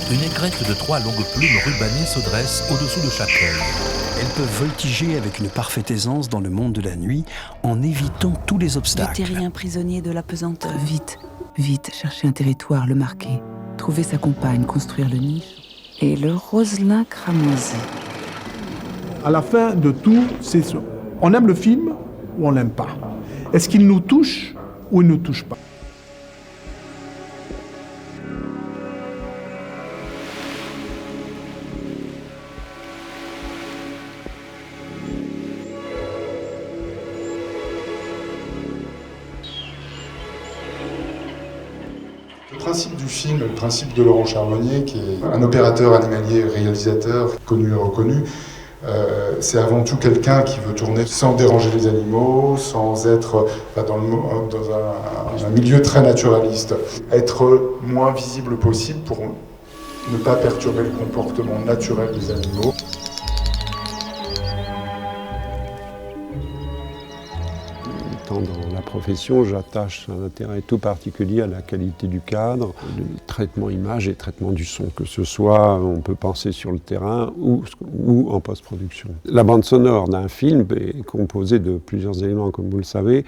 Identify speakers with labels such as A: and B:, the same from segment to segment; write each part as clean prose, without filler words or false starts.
A: Une aigrette de 3 longues plumes rubanées se dresse au-dessous de chaque œil.
B: Elles peuvent voltiger avec une parfaite aisance dans le monde de la nuit en évitant tous les obstacles.
C: Du terrien prisonnier de la pesanteur.
D: Vite, vite, chercher un territoire, le marquer, trouver sa compagne, construire le nid et le roselin cramoisi.
E: À la fin de tout, c'est ça. On aime le film ou on l'aime pas. Est-ce qu'il nous touche ou il ne nous touche pas?
F: Le principe du film, le principe de Laurent Charbonnier, qui est un opérateur animalier, réalisateur connu et reconnu, c'est avant tout quelqu'un qui veut tourner sans déranger les animaux, sans être dans un milieu très naturaliste. Être moins visible possible pour ne pas perturber le comportement naturel des animaux.
G: Dans la profession, j'attache un intérêt tout particulier à la qualité du cadre, le traitement image et le traitement du son, que ce soit, on peut penser sur le terrain ou en post-production. La bande sonore d'un film est composée de plusieurs éléments, comme vous le savez.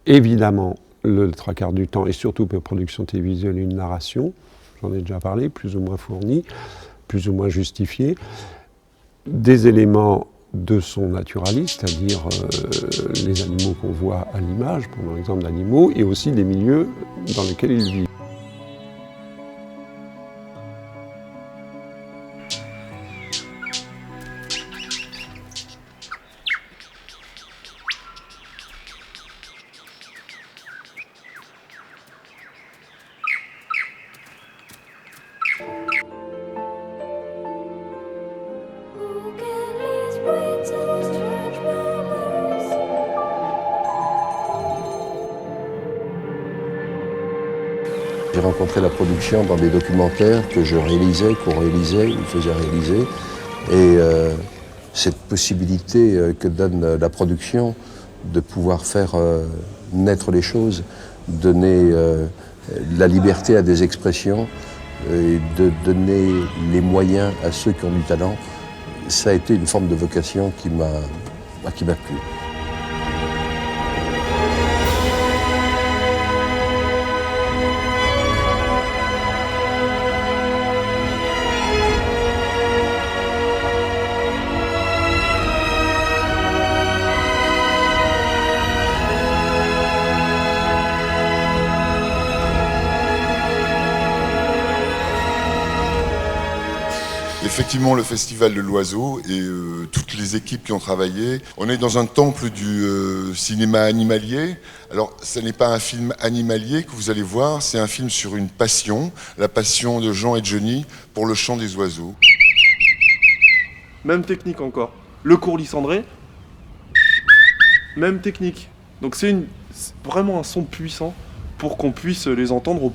G: Évidemment, le 3/4 du temps, et surtout pour production télévisuelle, une narration, j'en ai déjà parlé, plus ou moins fournie, plus ou moins justifiée. Des éléments de son naturaliste, c'est-à-dire les animaux qu'on voit à l'image, prenons l'exemple d'animaux, et aussi des milieux dans lesquels ils vivent.
H: J'ai rencontré la production dans des documentaires que je réalisais, qu'on réalisait, ou faisait réaliser. Et cette possibilité que donne la production de pouvoir faire naître les choses, donner la liberté à des expressions, et de donner les moyens à ceux qui ont du talent, ça a été une forme de vocation qui m'a plu.
F: Effectivement, le Festival de l'Oiseau et toutes les équipes qui ont travaillé, on est dans un temple du cinéma animalier. Alors, ce n'est pas un film animalier que vous allez voir, c'est un film sur une passion, la passion de Jean et de Johnny pour le chant des oiseaux.
I: Même technique encore. Le courlis cendré, même technique. Donc c'est vraiment un son puissant pour qu'on puisse les entendre le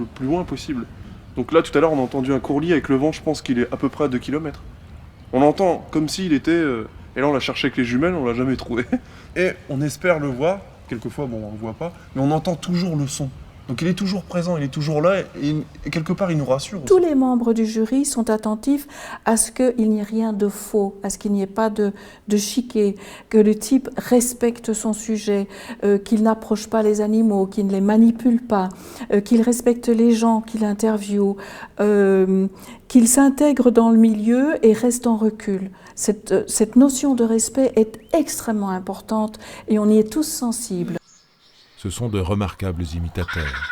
I: plus loin possible. Donc là, tout à l'heure, on a entendu un courlis avec le vent, je pense qu'il est à peu près à 2 km. On l'entend comme s'il était... et là, on l'a cherché avec les jumelles, on l'a jamais trouvé. Et on espère le voir, quelquefois, bon, on le voit pas, mais on entend toujours le son. Donc il est toujours présent, il est toujours là, et quelque part, il nous rassure aussi.
C: Tous les membres du jury sont attentifs à ce qu'il n'y ait rien de faux, à ce qu'il n'y ait pas de chiquet, que le type respecte son sujet, qu'il n'approche pas les animaux, qu'il ne les manipule pas, qu'il respecte les gens qu'il interviewe, qu'il s'intègre dans le milieu et reste en recul. Cette notion de respect est extrêmement importante et on y est tous sensibles.
A: Ce sont de remarquables imitateurs.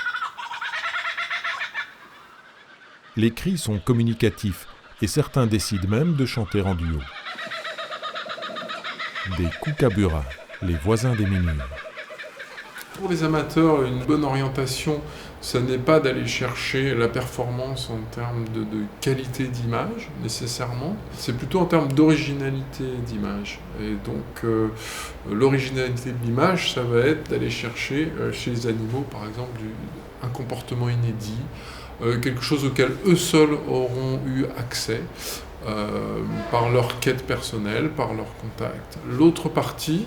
A: Les cris sont communicatifs et certains décident même de chanter en duo. Des kookaburras, les voisins des Ménures.
J: Pour les amateurs, une bonne orientation, ce n'est pas d'aller chercher la performance en termes de qualité d'image, nécessairement. C'est plutôt en termes d'originalité d'image. Et donc, l'originalité de l'image, ça va être d'aller chercher chez les animaux, par exemple, un comportement inédit, quelque chose auquel eux seuls auront eu accès, par leur quête personnelle, par leur contact. L'autre partie,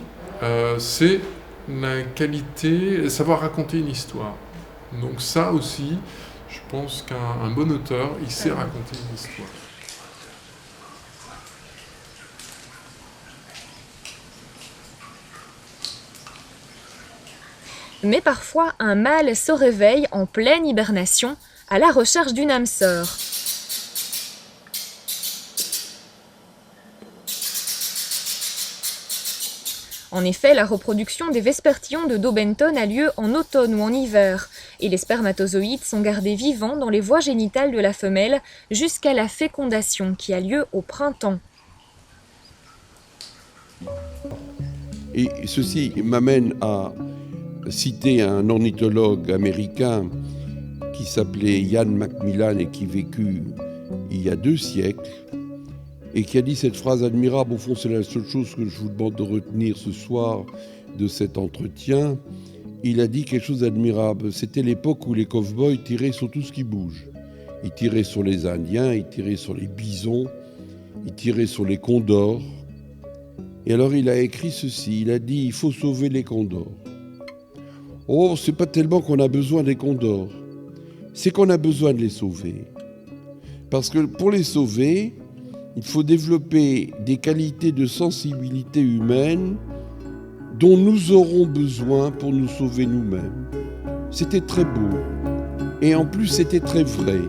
J: c'est la qualité, savoir raconter une histoire. Donc ça aussi, Je pense qu'un bon auteur, il sait raconter une histoire.
K: Mais parfois, un mâle se réveille en pleine hibernation à la recherche d'une âme sœur. En effet, la reproduction des vespertillons de Daubenton a lieu en automne ou en hiver, et les spermatozoïdes sont gardés vivants dans les voies génitales de la femelle jusqu'à la fécondation qui a lieu au printemps.
L: Et ceci m'amène à citer un ornithologue américain qui s'appelait Ian Macmillan et qui vécut il y a 2 siècles, et qui a dit cette phrase admirable. Au fond, c'est la seule chose que je vous demande de retenir ce soir de cet entretien. Il a dit quelque chose d'admirable. C'était l'époque où les cow-boys tiraient sur tout ce qui bouge. Ils tiraient sur les Indiens, ils tiraient sur les bisons, ils tiraient sur les condors. Et alors il a écrit ceci, il a dit « Il faut sauver les condors ». Oh, c'est pas tellement qu'on a besoin des condors, c'est qu'on a besoin de les sauver. Parce que pour les sauver, il faut développer des qualités de sensibilité humaine dont nous aurons besoin pour nous sauver nous-mêmes. C'était très beau. Et en plus, c'était très vrai.